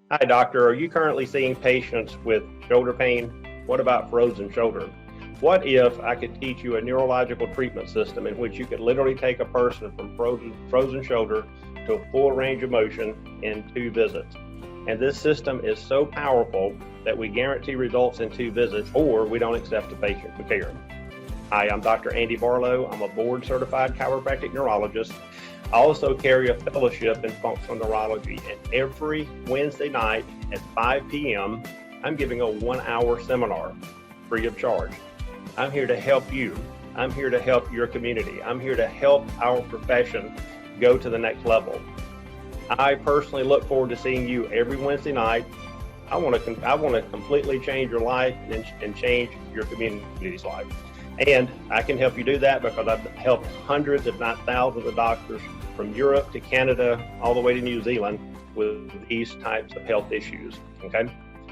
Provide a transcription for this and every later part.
Hi, doctor. Are you currently seeing patients with shoulder pain? What about frozen shoulder? What if I could teach you a neurological treatment system in which you could literally take a person from frozen shoulder to a full range of motion in 2 visits? And this system is so powerful that we guarantee results in 2 visits, or we don't accept the patient for care. Hi, I'm Dr. Andy Barlow. I'm a board certified chiropractic neurologist. I also carry a fellowship in functional neurology, and every Wednesday night at 5 p.m., I'm giving a 1-hour seminar free of charge. I'm here to help you. I'm here to help your community. I'm here to help our profession go to the next level. I personally look forward to seeing you every Wednesday night. I want to completely change your life and change your community's life. And I can help you do that because I've helped hundreds, if not thousands, of doctors from Europe to Canada, all the way to New Zealand with these types of health issues. Okay?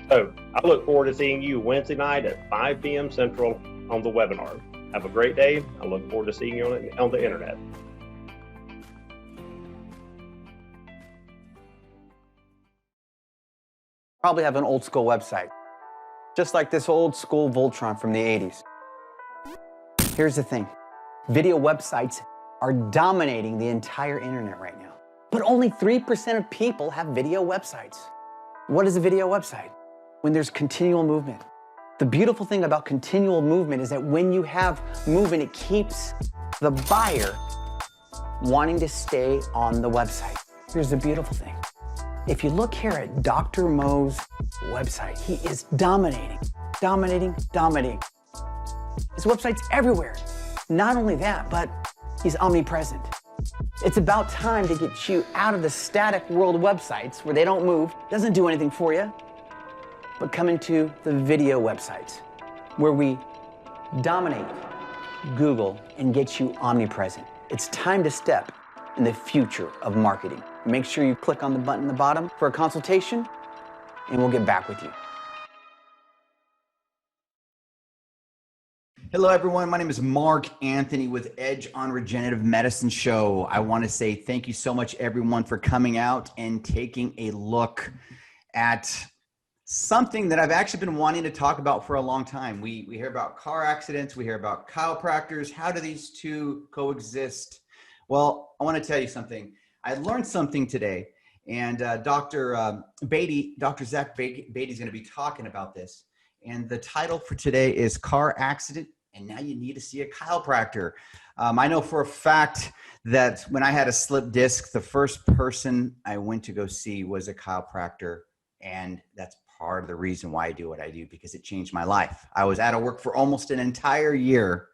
So I look forward to seeing you Wednesday night at 5 p.m. Central on the webinar. Have a great day. I look forward to seeing you on the internet. Probably have an old school website, just like this old school Voltron from the 80s. Here's the thing, video websites are dominating the entire internet right now, but only 3% of people have video websites. What is a video website? When there's continual movement. The beautiful thing about continual movement is that when you have movement, it keeps the buyer wanting to stay on the website. Here's the beautiful thing. If you look here at Dr. Mo's website, he is dominating. His website's everywhere. Not only that, but he's omnipresent. It's about time to get you out of the static world websites where they don't move, doesn't do anything for you, but come into the video websites where we dominate Google and get you omnipresent. It's time to step in the future of marketing. Make sure you click on the button at the bottom for a consultation, and we'll get back with you. Hello, everyone. My name is Mark Anthony with Edge on Regenerative Medicine Show. I want to say thank you so much, everyone, for coming out and taking a look at something that I've actually been wanting to talk about for a long time. We hear about car accidents. We hear about chiropractors. How do these two coexist? Well, I want to tell you something. I learned something today, and Dr. Zach Beatty is going to be talking about this. And the title for today is Car Accident, and Now You Need to See a Chiropractor. I know for a fact that when I had a slip disc, the first person I went to go see was a chiropractor, and that's part of the reason why I do what I do, because it changed my life. I was out of work for almost an entire year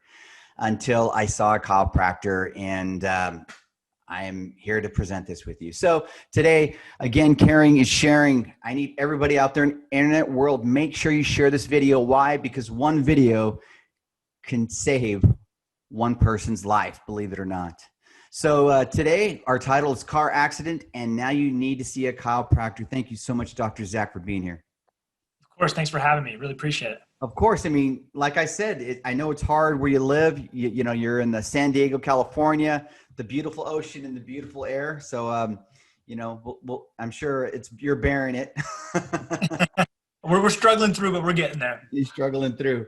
until I saw a chiropractor, and I am here to present this with you. So today, again, caring is sharing. I need everybody out there in the internet world, make sure you share this video. Why? Because one video can save one person's life, believe it or not. So today, our title is Car Accident, and Now You Need to See a Chiropractor. Thank you so much, Dr. Zach, for being here. Of course, thanks for having me. Really appreciate it. Of course. I mean, like I said, I know it's hard where you live. You know, you're in the San Diego, California, the beautiful ocean and the beautiful air. So, you know, I'm sure you're bearing it. We're struggling through, but we're getting there. You're struggling through.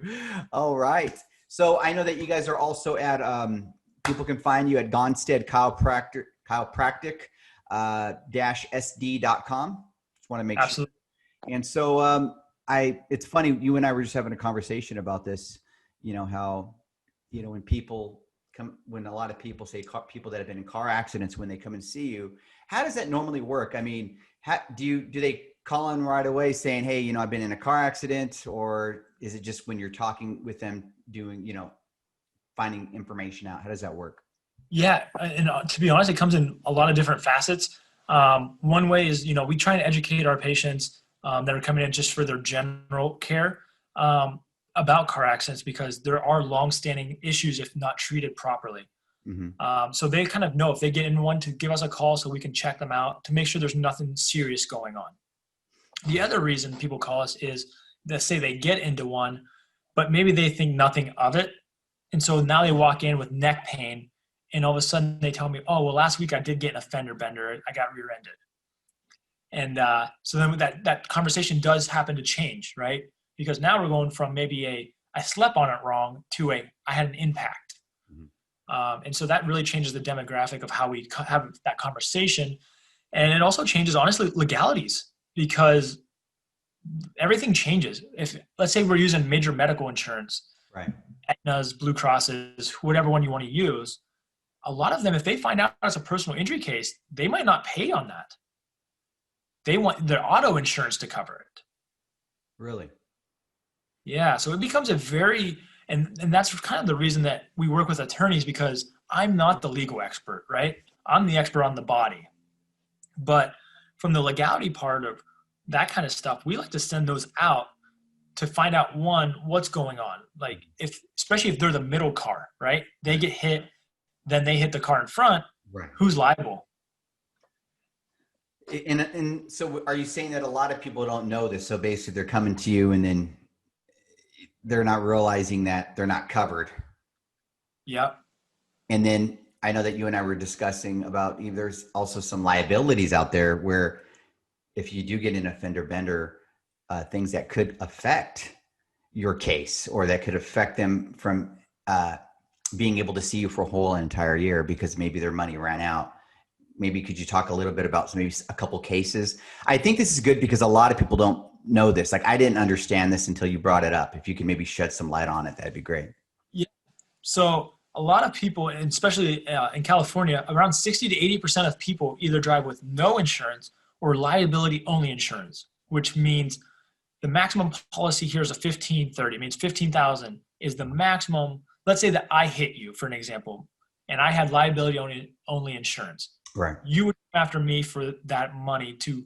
All right. So I know that you guys are also at, people can find you at Gonstead Chiropractic, sd.com. Just want to make Absolutely. sure. And so, it's funny, you and I were just having a conversation about this, you know, how, you know, when a lot of people say people that have been in car accidents, when they come and see you, how does that normally work? I mean, do they call in right away saying, hey, you know, I've been in a car accident, or is it just when you're talking with them doing, you know, finding information out? How does that work? Yeah. And to be honest, it comes in a lot of different facets. One way is, you know, we try and educate our patients that are coming in just for their general care about car accidents, because there are longstanding issues if not treated properly. Mm-hmm. So they kind of know if they get in one to give us a call so we can check them out to make sure there's nothing serious going on. The other reason people call us is that say they get into one, but maybe they think nothing of it. And so now they walk in with neck pain, and all of a sudden they tell me, oh, well, last week I did get an a fender bender. I got rear-ended. And so then that conversation does happen to change, right? Because now we're going from maybe I slept on it wrong to I had an impact. And so that really changes the demographic of how we have that conversation. And it also changes, honestly, legalities, because everything changes. If, let's say, we're using major medical insurance, Right. Aetna's, Blue Crosses, whatever one you want to use, a lot of them, if they find out it's a personal injury case, they might not pay on that. They want their auto insurance to cover it. Really? Yeah. So it becomes a very, and that's kind of the reason that we work with attorneys, because I'm not the legal expert, right? I'm the expert on the body. But from the legality part of that kind of stuff, we like to send those out to find out, one, what's going on. Like, especially if they're the middle car, right? They get hit, then they hit the car in front. Right. Who's liable? And so are you saying that a lot of people don't know this? So basically they're coming to you and then they're not realizing that they're not covered. Yep. And then I know that you and I were discussing about there's also some liabilities out there where if you do get an offender bender, things that could affect your case, or that could affect them from being able to see you for a whole entire year because maybe their money ran out. Maybe could you talk a little bit about maybe a couple cases? I think this is good because a lot of people don't know this. Like, I didn't understand this until you brought it up. If you can maybe shed some light on it, that'd be great. Yeah. So a lot of people, and especially in California, around 60 to 80% of people either drive with no insurance or liability only insurance, which means the maximum policy here is a 1530. It means 15,000 is the maximum. Let's say that I hit you, for an example, and I had liability only insurance. Right. You would come after me for that money to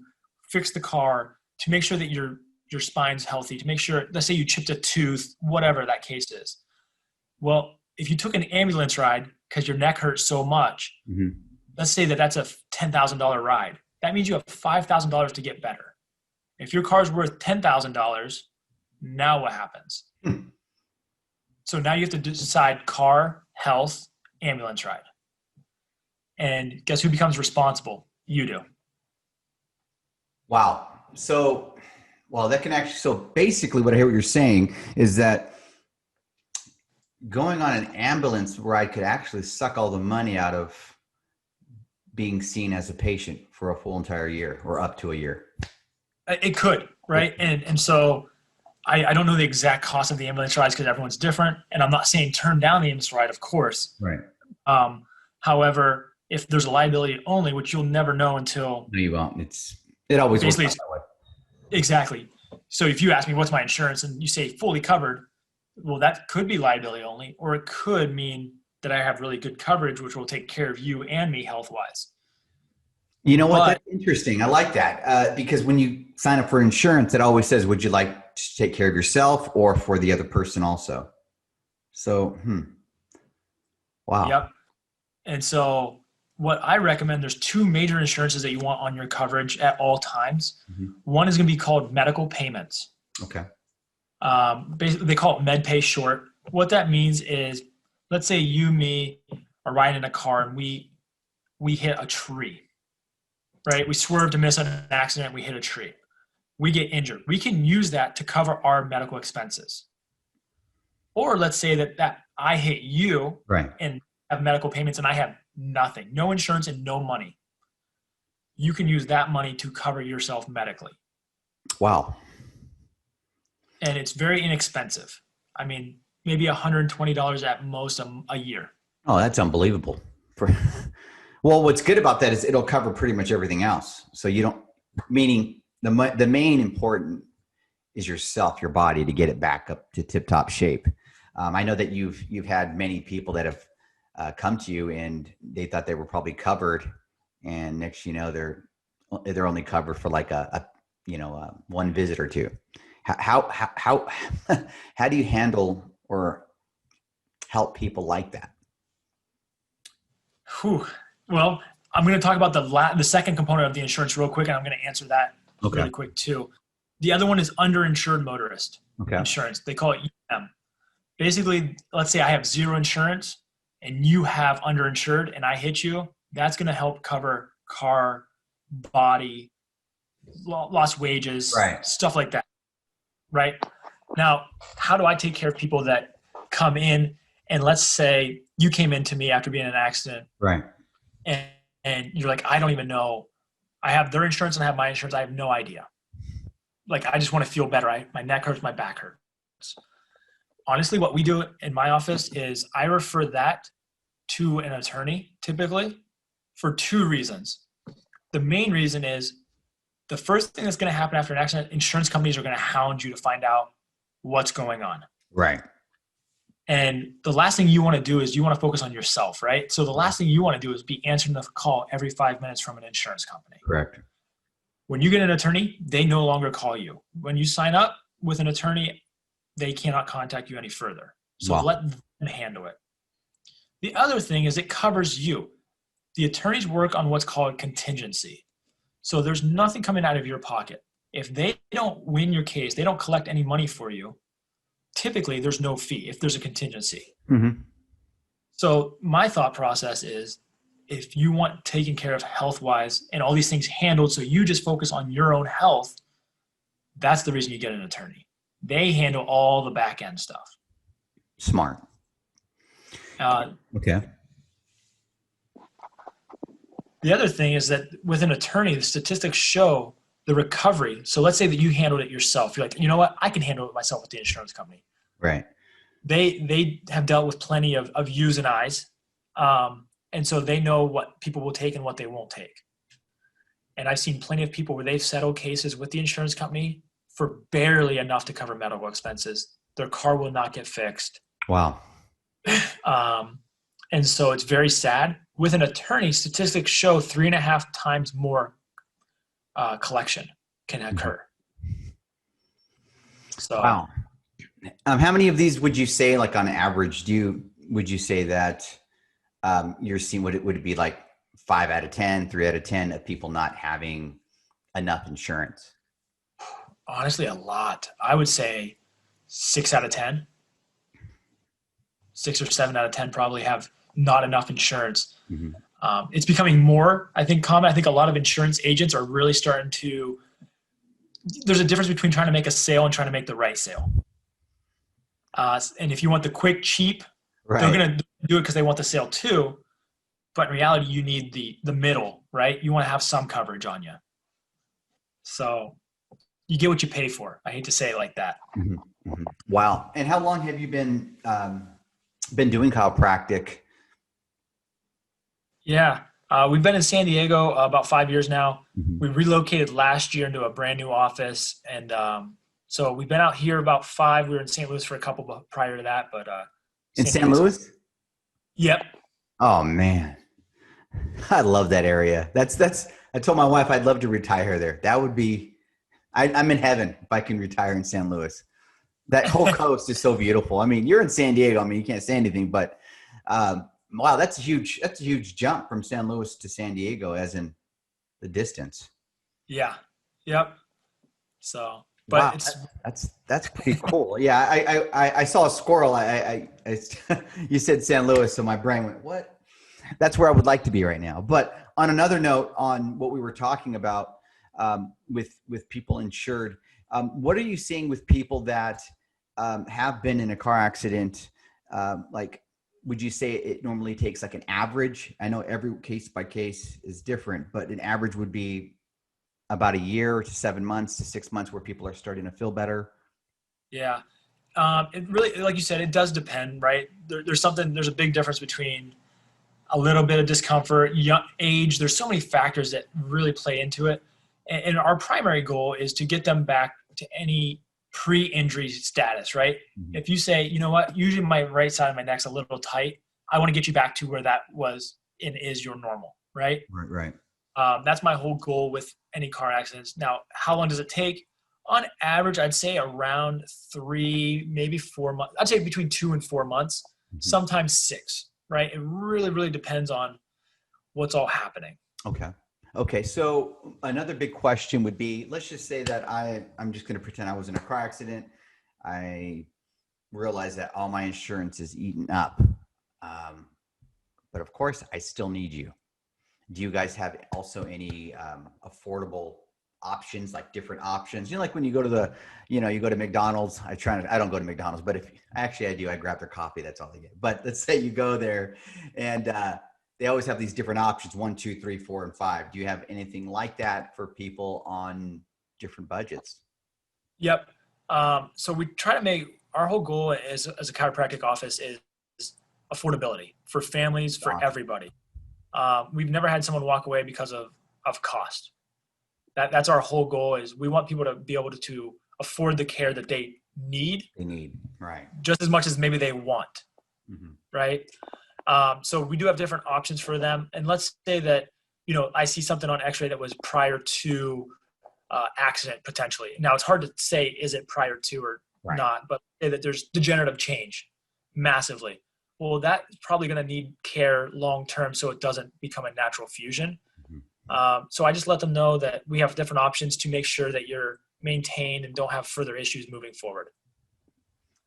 fix the car, to make sure that your spine's healthy, to make sure, let's say you chipped a tooth, whatever that case is. Well, if you took an ambulance ride because your neck hurts so much, let's say that that's a $10,000 ride. That means you have $5,000 to get better. If your car's worth $10,000, now what happens? So now you have to decide car, health, ambulance ride. And guess who becomes responsible? You do. Wow. So, well, that can actually, so basically what I hear what you're saying is that going on an ambulance ride could actually suck all the money out of being seen as a patient for a full entire year or up to a year. It could, right? And so I don't know the exact cost of the ambulance rides because everyone's different. And I'm not saying turn down the ambulance ride, of course. Right. However, if there's a liability only, which you'll never know until. No, you won't. It always works basically out that way. Exactly. So if you ask me what's my insurance and you say fully covered, well, that could be liability only, or it could mean that I have really good coverage, which will take care of you and me health-wise. You know what? That's interesting. I like that because when you sign up for insurance, it always says, would you like to take care of yourself or for the other person also? So, wow. Yep. And so what I recommend, there's two major insurances that you want on your coverage at all times. One is going to be called medical payments. Okay. Basically, they call it MedPay short. What that means is, let's say you, me, are riding in a car and we hit a tree, right? We swerved to miss an accident. We hit a tree. We get injured. We can use that to cover our medical expenses. Or let's say that I hit you, right, and have medical payments and I have nothing, no insurance and no money. You can use that money to cover yourself medically. Wow. And it's very inexpensive. I mean, maybe $120 at most a year. Oh, that's unbelievable. Well, what's good about that is it'll cover pretty much everything else. So you don't, meaning the main important is yourself, your body, to get it back up to tip-top shape. I know that you've had many people that have come to you and they thought they were probably covered, and next you know they're only covered for like a one visit or two. How do you handle or help people like that? Well, I'm going to talk about the second component of the insurance real quick, and I'm going to answer that really quick too. The other one is underinsured motorist insurance. They call it ERM. Basically, let's say I have zero insurance and you have underinsured and I hit you. That's going to help cover car, body, lost wages, Right. stuff like that. Right. Now, how do I take care of people that come in, and let's say you came into me after being in an accident, Right. and, and you're like, I don't even know. I have their insurance and I have my insurance. I have no idea. Like, I just want to feel better. My neck hurts, my back hurts. Honestly, what we do in my office is I refer that to an attorney typically for two reasons. The main reason is the first thing that's going to happen after an accident, insurance companies are going to hound you to find out what's going on. Right. And the last thing you want to do is you want to focus on yourself, right? So the last thing you want to do is be answering the call every 5 minutes from an insurance company. Correct. When you get an attorney, they no longer call you. When you sign up with an attorney, they cannot contact you any further. So Wow. let them handle it. The other thing is it covers you. The attorneys work on what's called contingency. So there's nothing coming out of your pocket. If they don't win your case, they don't collect any money for you, typically there's no fee if there's a contingency. Mm-hmm. So my thought process is, if you want taken care of health-wise and all these things handled so you just focus on your own health, that's the reason you get an attorney. They handle all the back end stuff. Smart. Okay. The other thing is that with an attorney, the statistics show the recovery. So let's say that you handled it yourself. You're like, you know what? I can handle it myself with the insurance company. Right. They have dealt with plenty of U's and I's. And so they know what people will take and what they won't take. And I've seen plenty of people where they've settled cases with the insurance company for barely enough to cover medical expenses. Their car will not get fixed. Wow. And so it's very sad. With an attorney, statistics show 3.5 times more collection can occur. So, Wow. How many of these would you say, like on average, would you say that you're seeing, would it be like 5 out of 10, 3 out of 10 of people not having enough insurance? honestly, a lot. I would say 6 out of 10. 6 or 7 out of 10 probably have not enough insurance. Mm-hmm. It's becoming more, I think, common. I think a lot of insurance agents are really starting to, there's a difference between trying to make a sale and trying to make the right sale. And if you want the quick, cheap, Right. they're going to do it because they want the sale too. But in reality, you need the middle, right? You want to have some coverage on you. So you get what you pay for. I hate to say it like that. Mm-hmm. Mm-hmm. Wow. And how long have you been doing chiropractic? Yeah. We've been in San Diego about 5 years now. Mm-hmm. We relocated last year into a brand new office. And so we've been out here about 5. We were in St. Louis for a couple prior to that, but In St. Louis? Yep. Oh man. I love that area. I told my wife I'd love to retire there. That would be, I'm in heaven if I can retire in San Louis. That whole coast is so beautiful. I mean, you're in San Diego. I mean, you can't say anything, but wow, that's a huge jump from San Luis to San Diego, as in the distance. Yeah. Yep. So, but wow, that's pretty cool. Yeah, I saw a squirrel. You said San Luis, so my brain went, what? That's where I would like to be right now. But on another note, on what we were talking about with people insured, what are you seeing with people that have been in a car accident? Like, would you say it normally takes like an average? I know every case by case is different, but an average would be about a year to 7 months to 6 months where people are starting to feel better. Yeah. It really, like you said, it does depend, right? There's a big difference between a little bit of discomfort, young age. There's so many factors that really play into it. And our primary goal is to get them back to any pre-injury status, right? Mm-hmm. If you say, you know what, usually my right side of my neck's a little tight, I want to get you back to where that was and is your normal, right? Right. That's my whole goal with any car accidents. Now, how long does it take? On average, I'd say around 3, maybe 4 months. I'd say between 2 and 4 months, Mm-hmm. sometimes 6, right? It really, really depends on what's all happening. Okay. So another big question would be, let's just say that I'm just going to pretend I was in a car accident. I realize that all my insurance is eaten up. But of course I still need you. Do you guys have also any affordable options, like different options. Like when you go to the, you go to McDonald's. I don't go to McDonald's, but if actually I do, I grab their coffee. That's all I get. But let's say you go there and they always have these different options, 1, 2, 3, 4, and 5. Do you have anything like that for people on different budgets? Yep. So we try to make, our whole goal as a chiropractic office is affordability for families, for everybody. We've never had someone walk away because of cost. That's our whole goal, is we want people to be able to afford the care that they need. Right. Just as much as maybe they want. Mm-hmm. Right. So we do have different options for them. And let's say that, I see something on x-ray that was prior to accident potentially. Now it's hard to say, is it prior to or not, but say that there's degenerative change massively. Well, that's probably going to need care long-term so it doesn't become a natural fusion. Mm-hmm. So I just let them know that we have different options to make sure that you're maintained and don't have further issues moving forward.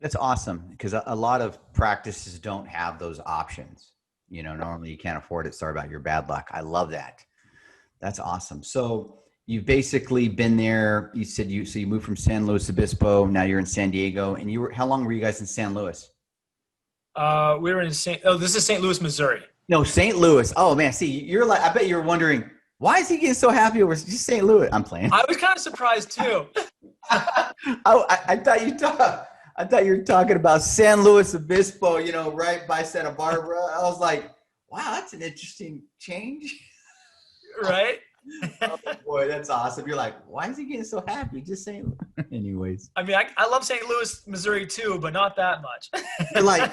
That's awesome, because a lot of practices don't have those options. Normally you can't afford it. Sorry about your bad luck. I love that. That's awesome. So you've basically been there. You said you moved from San Luis Obispo. Now you're in San Diego. And how long were you guys in San Luis? We were in this is St. Louis, Missouri. No, St. Louis. Oh man. See, you're like, I bet you're wondering, why is he getting so happy over just St. Louis? I'm playing. I was kind of surprised too. I thought you were talking about San Luis Obispo, right by Santa Barbara. I was like, wow, that's an interesting change. Right? Oh boy, that's awesome. You're like, why is he getting so happy? Just saying. Anyways. I mean, I love St. Louis, Missouri too, but not that much. You're like,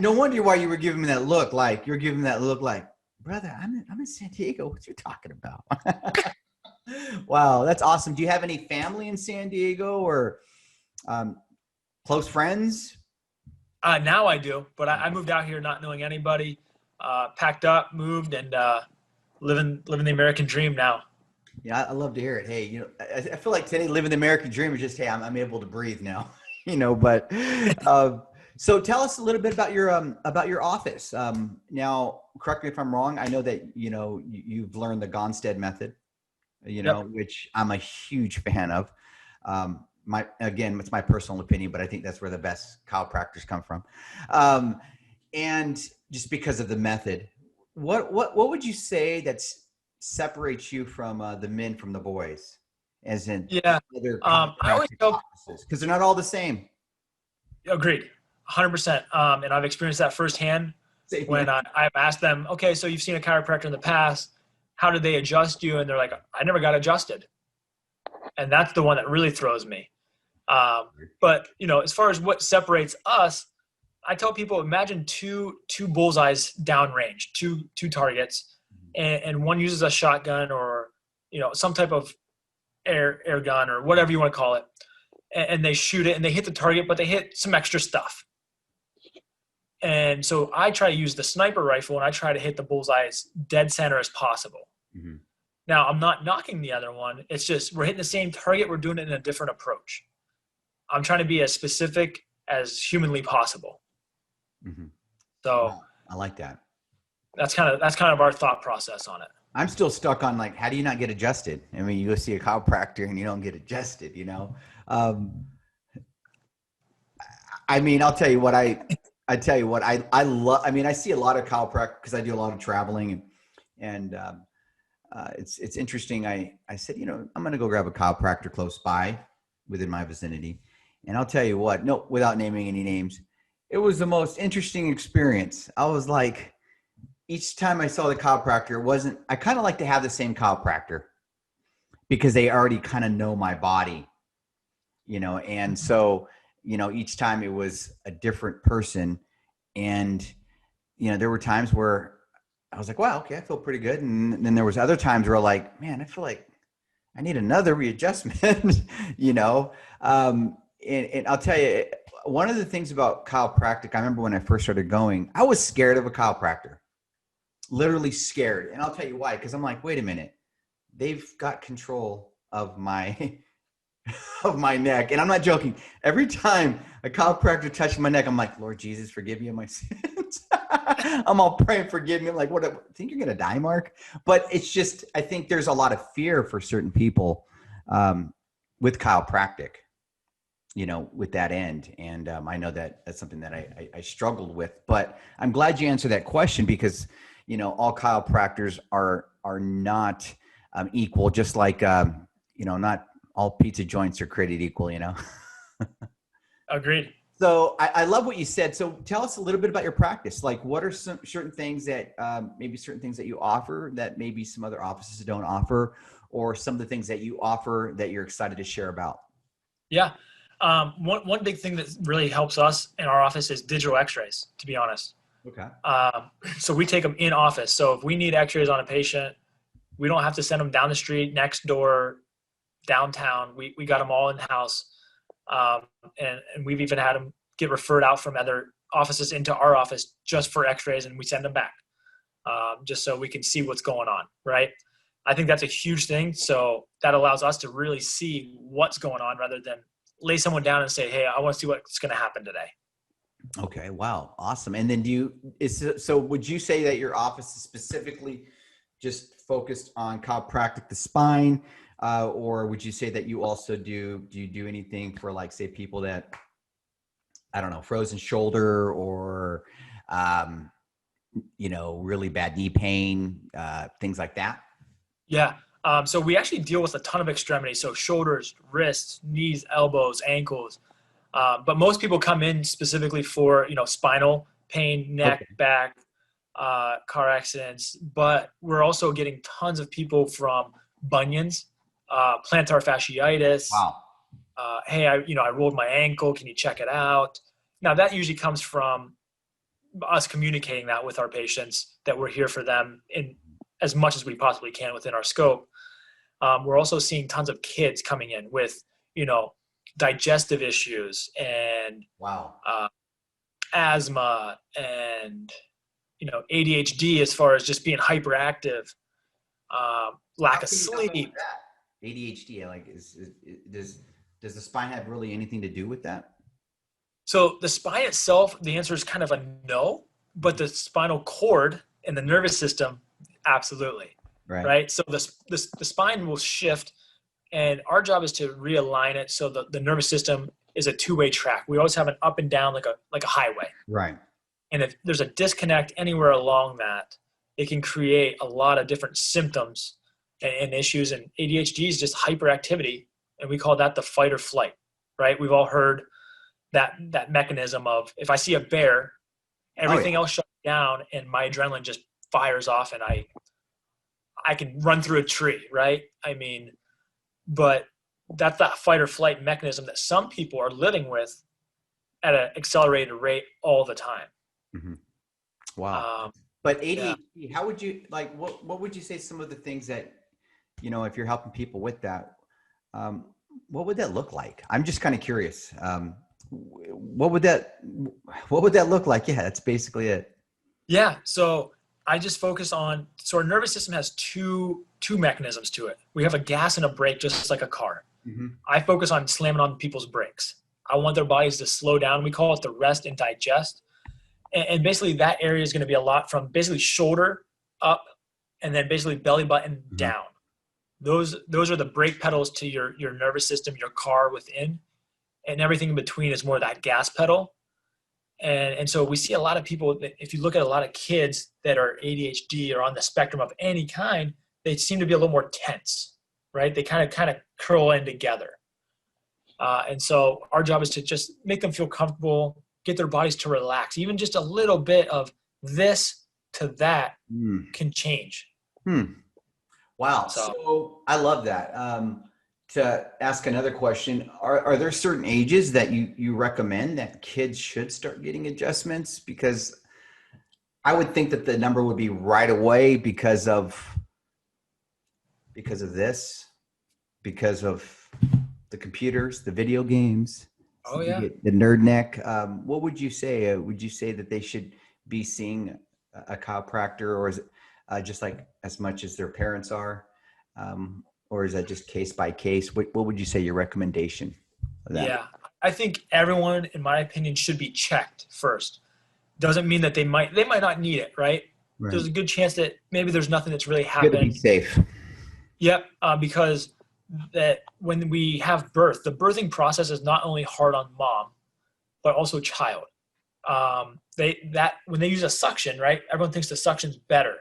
no wonder why you were giving me that look. Like, you're giving that look like, brother, I'm in San Diego. What you talking about? Wow, that's awesome. Do you have any family in San Diego or close friends? Now I do, but I moved out here not knowing anybody, packed up, moved, and living the American dream now. Yeah, I love to hear it. Hey, I feel like today living the American dream is just, hey, I'm able to breathe now, but so tell us a little bit about your office. Now, correct me if I'm wrong. I know that, you've learned the Gonstead method, Yep. which I'm a huge fan of. Again, it's my personal opinion, but I think that's where the best chiropractors come from. And just because of the method, what would you say that separates you from the men from the boys, as in other I always tell, because they're not all the same. Agreed, 100%. And I've experienced that firsthand when I've asked them, okay, so you've seen a chiropractor in the past, how did they adjust you? And they're like, I never got adjusted. And that's the one that really throws me. But as far as what separates us, I tell people, imagine two bullseyes downrange, two targets, and one uses a shotgun or, some type of air gun or whatever you want to call it. And they shoot it and they hit the target, but they hit some extra stuff. And so I try to use the sniper rifle and I try to hit the bullseyes dead center as possible. Mm-hmm. Now I'm not knocking the other one. It's just, we're hitting the same target. We're doing it in a different approach. I'm trying to be as specific as humanly possible. Mm-hmm. So wow, I like that. That's kind of our thought process on it. I'm still stuck on like, how do you not get adjusted? I mean, you go see a chiropractor and you don't get adjusted, I mean, I'll tell you what I love. I mean, I see a lot of chiropractic because I do a lot of traveling and it's interesting. I said, I'm going to go grab a chiropractor close by within my vicinity. And I'll tell you what, no, without naming any names, it was the most interesting experience. I was like, each time I saw the chiropractor, I kind of like to have the same chiropractor because they already kind of know my body, and so, each time it was a different person. And, there were times where I was like, wow, okay, I feel pretty good. And then there was other times where like, man, I feel like I need another readjustment, and I'll tell you, one of the things about chiropractic, I remember when I first started going, I was scared of a chiropractor, literally scared. And I'll tell you why, because I'm like, wait a minute, they've got control of my neck. And I'm not joking. Every time a chiropractor touched my neck, I'm like, Lord Jesus, forgive me of my sins. I'm all praying, forgive me. I'm like, what? Think you're going to die, Mark? But it's just, I think there's a lot of fear for certain people with chiropractic, you know, with that end. And I know that that's something that I struggled with, but I'm glad you answered that question because, you know, all chiropractors are not equal, just like, you know, not all pizza joints are created equal, you know? Agreed. So I love what you said. So tell us a little bit about your practice. Like, what are some certain things that maybe certain things that you offer that maybe some other offices don't offer, or some of the things that you offer that you're excited to share about? Yeah. One big thing that really helps us in our office is digital x-rays, to be honest. Okay. So we take them in office. So if we need x-rays on a patient, we don't have to send them down the street, next door, downtown. We got them all in house. And we've even had them get referred out from other offices into our office just for x-rays, and we send them back just so we can see what's going on, right? I think that's a huge thing. So that allows us to really see what's going on rather than lay someone down and say, hey, I want to see what's going to happen today. Okay. Wow. Awesome. And then so would you say that your office is specifically just focused on chiropractic, the spine, or would you say that you also do you do anything for, like, say, people that, I don't know, frozen shoulder or, you know, really bad knee pain, things like that? Yeah. So we actually deal with a ton of extremities. So shoulders, wrists, knees, elbows, ankles. But most people come in specifically for, you know, spinal pain, neck, Okay. back, car accidents. But we're also getting tons of people from bunions, plantar fasciitis. Wow. Hey, I rolled my ankle. Can you check it out? Now that usually comes from us communicating that with our patients, that we're here for them in as much as we possibly can within our scope. We're also seeing tons of kids coming in with, you know, digestive issues and Wow. asthma and, you know, ADHD as far as just being hyperactive, lack of sleep. ADHD, like, does the spine have really anything to do with that? So the spine itself, the answer is kind of a no, but the spinal cord and the nervous system, absolutely. Right. So the spine will shift, and our job is to realign it so the nervous system is a two-way track. We always have an up and down like a highway. Right. And if there's a disconnect anywhere along that, it can create a lot of different symptoms and issues. And ADHD is just hyperactivity, and we call that the fight or flight. Right. We've all heard that mechanism of, if I see a bear, everything else shuts down and my adrenaline just fires off and I can run through a tree, right? I mean, but that's that fight or flight mechanism that some people are living with at an accelerated rate all the time. Mm-hmm. Wow. But ADHD, how would you, like, what would you say some of the things that, you know, if you're helping people with that, what would that look like? I'm just kind of curious. What would that look like? Yeah, that's basically it. Yeah. So I just focus on, so our nervous system has two mechanisms to it. We have a gas and a brake, just like a car. Mm-hmm. I focus on slamming on people's brakes. I want their bodies to slow down. We call it the rest and digest. And basically that area is going to be a lot from basically shoulder up and then basically belly button Mm-hmm. down. Those are the brake pedals to your nervous system, your car within, and everything in between is more that gas pedal. And so we see a lot of people that, if you look at a lot of kids that are ADHD or on the spectrum of any kind, they seem to be a little more tense, right? They kind of curl in together. And so our job is to just make them feel comfortable, get their bodies to relax. Even just a little bit of this to that can change. Wow. So I love that. To ask another question, are there certain ages that you recommend that kids should start getting adjustments? Because I would think that the number would be right away because of this, because of the computers, the video games. Oh yeah. The nerd neck. What would you say? Would you say that they should be seeing a chiropractor, or is it just like as much as their parents are? Or is that just case by case? What would you say your recommendation of that? Yeah, I think everyone, in my opinion, should be checked first. Doesn't mean that they might not need it, right? There's a good chance that maybe there's nothing that's really happened. Good to be safe. Yep, because that when we have birth, the birthing process is not only hard on mom, but also child. When they use a suction, right? Everyone thinks the suction's better.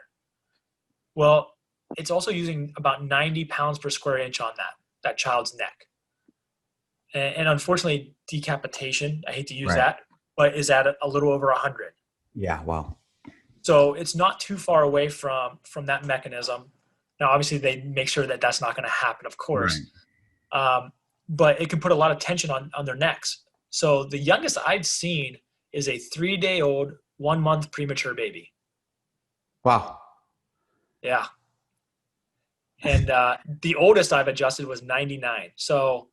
Well, it's also using about 90 pounds per square inch on that child's neck. And unfortunately, decapitation, I hate to use that, but is at a little over 100. Yeah. Wow. So it's not too far away from that mechanism. Now, obviously, they make sure that that's not going to happen, of course. Right. But it can put a lot of tension on their necks. So the youngest I've seen is a 3-day-old, 1-month premature baby. Wow. Yeah. And the oldest I've adjusted was 99. So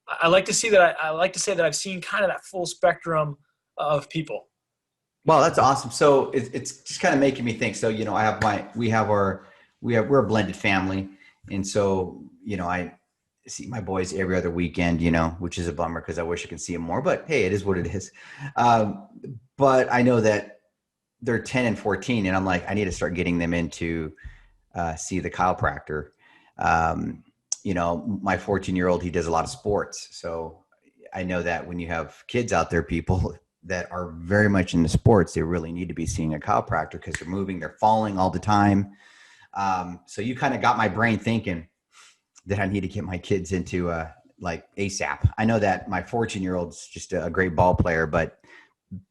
I like to see that. I like to say that I've seen kind of that full spectrum of people. Well, that's awesome. So it's just kind of making me think. So, you know, we're a blended family. And so, you know, I see my boys every other weekend, you know, which is a bummer because I wish I could see them more, but hey, it is what it is. But I know that they're 10 and 14 and I'm like, I need to start getting them into see the chiropractor. You know, my 14-year-old, he does a lot of sports. So I know that when you have kids out there, people that are very much into sports, they really need to be seeing a chiropractor because they're moving, they're falling all the time. So you kind of got my brain thinking that I need to get my kids into like ASAP. I know that my 14-year-old's just a great ball player, but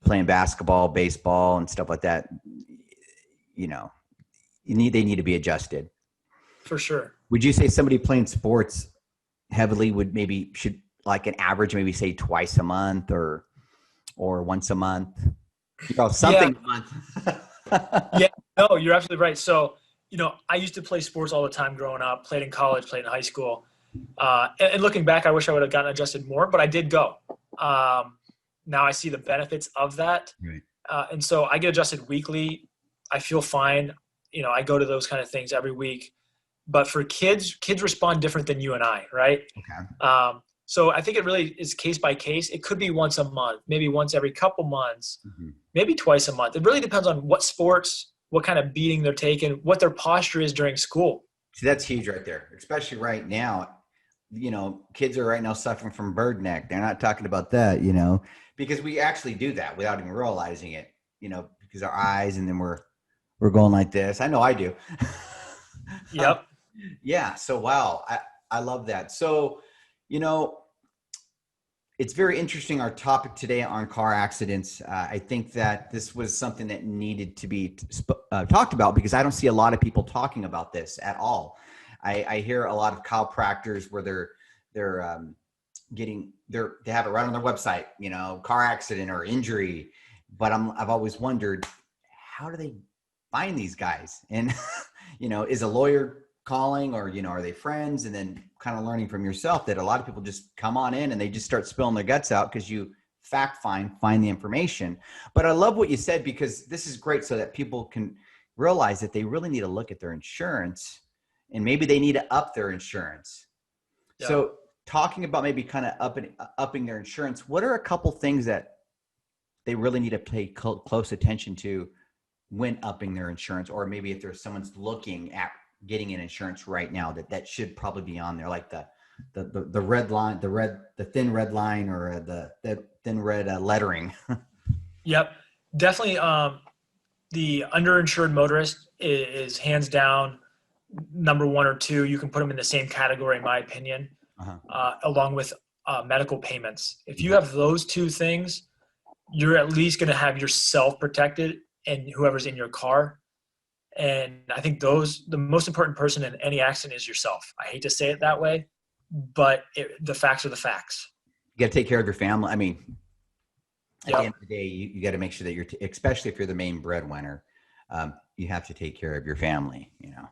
playing basketball, baseball and stuff like that, you know, they need to be adjusted. For sure. Would you say somebody playing sports heavily should like an average, maybe say twice a month or once a month? You know, something a month. Yeah, no, you're absolutely right. So, you know, I used to play sports all the time growing up, played in college, played in high school. And looking back, I wish I would have gotten adjusted more, but I did go. Now I see the benefits of that. Right. And so I get adjusted weekly. I feel fine. You know, I go to those kind of things every week. But for kids respond different than you and I, right? Okay. So I think it really is case by case. It could be once a month, maybe once every couple months, maybe twice a month. It really depends on what sports, what kind of beating they're taking, what their posture is during school. See, that's huge right there, especially right now. You know, kids are right now suffering from bird neck. They're not talking about that, you know, because we actually do that without even realizing it, you know, because our eyes and then we're going like this. I know I do. Yep. Yeah. So, wow. I love that. So, you know, it's very interesting, our topic today on car accidents. I think that this was something that needed to be talked about because I don't see a lot of people talking about this at all. I hear a lot of chiropractors where they have it right on their website, you know, car accident or injury. But I've always wondered, how do they find these guys? And, you know, is a lawyer calling or, you know, are they friends? And then kind of learning from yourself that a lot of people just come on in and they just start spilling their guts out because you find the information. But I love what you said because this is great so that people can realize that they really need to look at their insurance and maybe they need to up their insurance. Yeah. So talking about maybe kind of upping their insurance, what are a couple things that they really need to pay close attention to when upping their insurance? Or maybe if there's someone's looking at getting an insurance right now, that should probably be on there, like the red line, the thin red line, or the thin red lettering. Yep, definitely. The underinsured motorist is hands down number 1 or 2. You can put them in the same category, in my opinion, along with medical payments. If you have those 2 things, you're at least going to have yourself protected and whoever's in your car. And I think the most important person in any accident is yourself. I hate to say it that way, but the facts are the facts. You got to take care of your family. I mean, at the end of the day, you got to make sure that especially if you're the main breadwinner, you have to take care of your family, you know?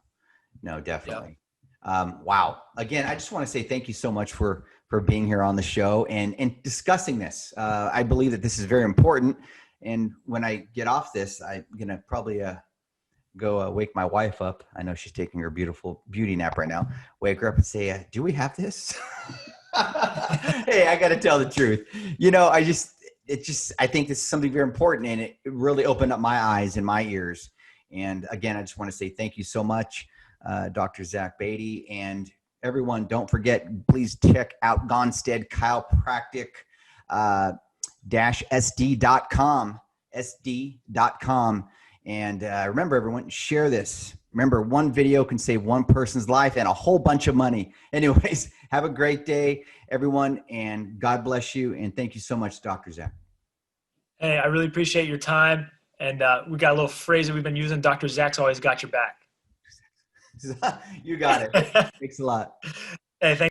No, definitely. Yep. Wow. Again, I just want to say thank you so much for being here on the show and discussing this. I believe that this is very important. And when I get off this, I'm going to probably, go wake my wife up. I know she's taking her beautiful beauty nap right now. Wake her up and say, do we have this? Hey, I got to tell the truth. You know, I think this is something very important and it really opened up my eyes and my ears. And again, I just want to say thank you so much, Dr. Zach Beatty. And Everyone, don't forget, please check out Gonstead Chiropractic -sd.com, sd.com. And remember, everyone, share this. Remember, one video can save one person's life and a whole bunch of money. Anyways, have a great day, everyone, and God bless you. And thank you so much, Dr. Zach. Hey, I really appreciate your time. And we got a little phrase that we've been using. Dr. Zach's always got your back. You got it. Thanks a lot. Hey, thanks.